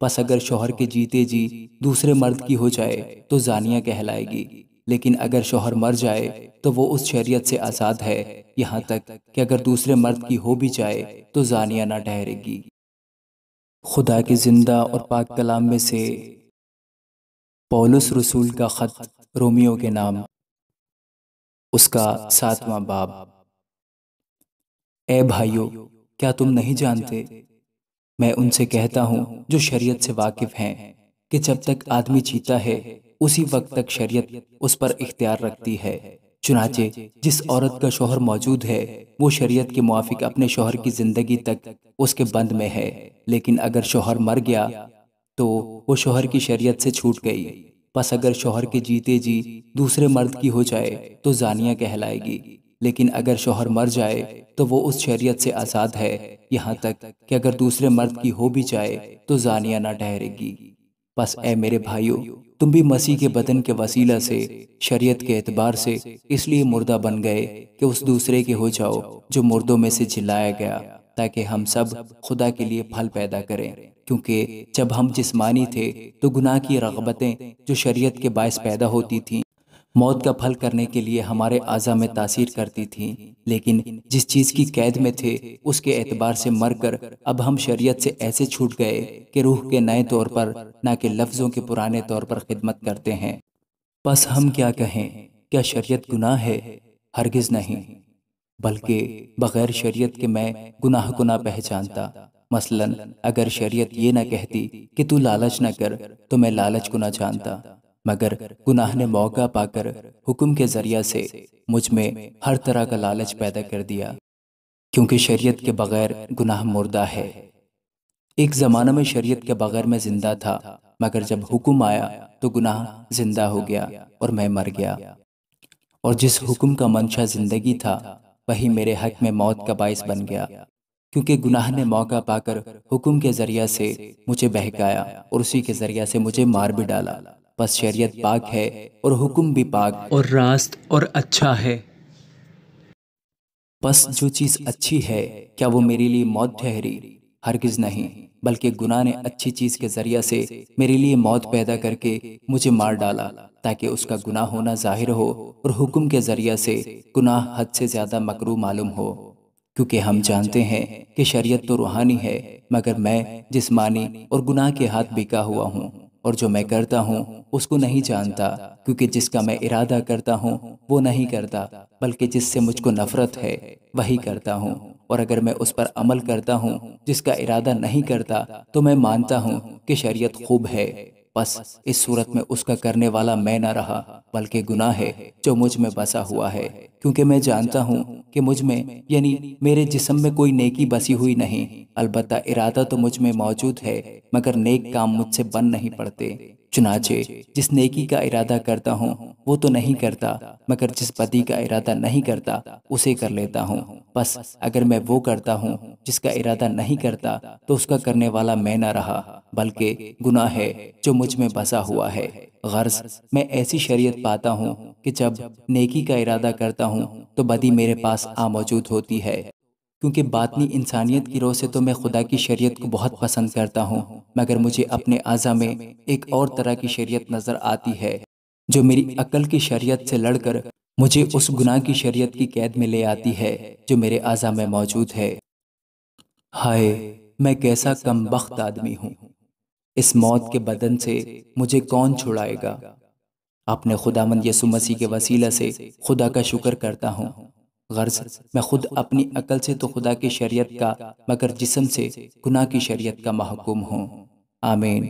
پس اگر شوہر کے جیتے جی دوسرے مرد کی ہو جائے تو زانیہ کہلائے گی، لیکن اگر شوہر مر جائے تو وہ اس شریعت سے آزاد ہے، یہاں تک کہ اگر دوسرے مرد کی ہو بھی جائے تو زانیہ نہ ٹھہرے گی۔ خدا کے زندہ اور پاک کلام میں سے پولس رسول کا خط رومیو کے نام، اس کا 7واں باب۔ اے بھائیو، کیا تم نہیں جانتے؟ میں ان سے کہتا ہوں جو شریعت سے واقف ہیں کہ جب تک آدمی جیتا ہے اسی وقت تک شریعت اس پر اختیار رکھتی ہے۔ چنانچہ جس عورت کا شوہر موجود ہے وہ شریعت کے موافق اپنے شوہر کی زندگی تک اس کے بند میں ہے، لیکن اگر شوہر مر گیا تو وہ شوہر کی شریعت سے چھوٹ گئی۔ پس اگر شوہر کے جیتے جی دوسرے مرد کی ہو جائے تو زانیہ کہلائے گی، لیکن اگر شوہر مر جائے تو وہ اس شریعت سے آزاد ہے، یہاں تک کہ اگر دوسرے مرد کی ہو بھی جائے تو زانیہ نہ ٹھہرے گی۔ پس اے میرے بھائیو، تم بھی مسیح کے بدن کے وسیلہ سے شریعت کے اعتبار سے اس لیے مردہ بن گئے کہ اس دوسرے کے ہو جاؤ جو مردوں میں سے جلایا گیا، تاکہ ہم سب خدا کے لیے پھل پیدا کریں۔ کیونکہ جب ہم جسمانی تھے تو گناہ کی رغبتیں جو شریعت کے باعث پیدا ہوتی تھیں موت کا پھل کرنے کے لیے ہمارے اعضاء میں تاثیر کرتی تھیں، لیکن جس چیز کی قید میں تھے اس کے اعتبار سے مر کر اب ہم شریعت سے ایسے چھوٹ گئے کہ روح کے نئے طور پر نہ کہ لفظوں کے پرانے طور پر خدمت کرتے ہیں۔ پس ہم کیا کہیں؟ کیا شریعت گناہ ہے؟ ہرگز نہیں، بلکہ بغیر شریعت کے میں گناہ کو نہ پہچانتا۔ مثلا اگر شریعت یہ نہ کہتی کہ تو لالچ نہ کر تو میں لالچ کو نہ جانتا، مگر گناہ نے موقع پا کر حکم کے ذریعہ سے مجھ میں ہر طرح کا لالچ پیدا کر دیا، کیونکہ شریعت کے بغیر گناہ مردہ ہے۔ ایک زمانہ میں شریعت کے بغیر میں زندہ تھا، مگر جب حکم آیا تو گناہ زندہ ہو گیا اور میں مر گیا، اور جس حکم کا منشا زندگی تھا وہی میرے حق میں موت کا باعث بن گیا، کیونکہ گناہ نے موقع پا کر حکم کے ذریعہ سے مجھے بہکایا اور اسی کے ذریعہ سے مجھے مار بھی ڈالا۔ بس شریعت پاک ہے اور حکم بھی پاک اور راست اور اچھا ہے۔ بس جو چیز اچھی ہے کیا وہ میرے لیے موت ٹھہری؟ ہرگز نہیں، بلکہ گناہ نے اچھی چیز کے ذریعہ سے میرے لیے موت پیدا کر کے مجھے مار ڈالا، تاکہ اس کا گناہ ہونا ظاہر ہو اور حکم کے ذریعہ سے گناہ حد سے زیادہ مکروہ معلوم ہو۔ کیونکہ ہم جانتے ہیں کہ شریعت تو روحانی ہے، مگر میں جسمانی اور گناہ کے ہاتھ بکا ہوا ہوں، اور جو میں کرتا ہوں اس کو نہیں جانتا، کیونکہ جس کا میں ارادہ کرتا ہوں وہ نہیں کرتا، بلکہ جس سے مجھ کو نفرت ہے وہی کرتا ہوں۔ اور اگر میں اس پر عمل کرتا ہوں جس کا ارادہ نہیں کرتا تو میں مانتا ہوں کہ شریعت خوب ہے۔ بس اس صورت میں اس کا کرنے والا میں نہ رہا، بلکہ گناہ ہے جو مجھ میں بسا ہوا ہے، کیونکہ میں جانتا ہوں کہ مجھ میں یعنی میرے جسم میں کوئی نیکی بسی ہوئی نہیں، البتہ ارادہ تو مجھ میں موجود ہے، مگر نیک کام مجھ سے بن نہیں پڑتے۔ چنانچہ جس نیکی کا ارادہ کرتا ہوں وہ تو نہیں کرتا، مگر جس بدی کا ارادہ نہیں کرتا اسے کر لیتا ہوں۔ بس اگر میں وہ کرتا ہوں جس کا ارادہ نہیں کرتا تو اس کا کرنے والا میں نہ رہا، بلکہ گناہ ہے جو مجھ میں بسا ہوا ہے۔ غرض میں ایسی شریعت پاتا ہوں کہ جب نیکی کا ارادہ کرتا ہوں تو بدی میرے پاس آ موجود ہوتی ہے، کیونکہ باطنی انسانیت کی روح سے تو میں خدا کی شریعت کو بہت پسند کرتا ہوں، مگر مجھے اپنے اعضاء میں ایک اور طرح کی شریعت نظر آتی ہے جو میری عقل کی شریعت سے لڑ کر مجھے اس گناہ کی شریعت کی قید میں لے آتی ہے جو میرے اعضاء میں موجود ہے۔ ہائے، میں کیسا کم بخت آدمی ہوں! اس موت کے بدن سے مجھے کون چھڑائے گا؟ اپنے خداوند یسوع مسیح کے وسیلہ سے خدا کا شکر کرتا ہوں۔ غرض میں خود اپنی عقل سے تو خدا کی شریعت کا، مگر جسم سے گناہ کی شریعت کا محکوم ہوں۔ آمین۔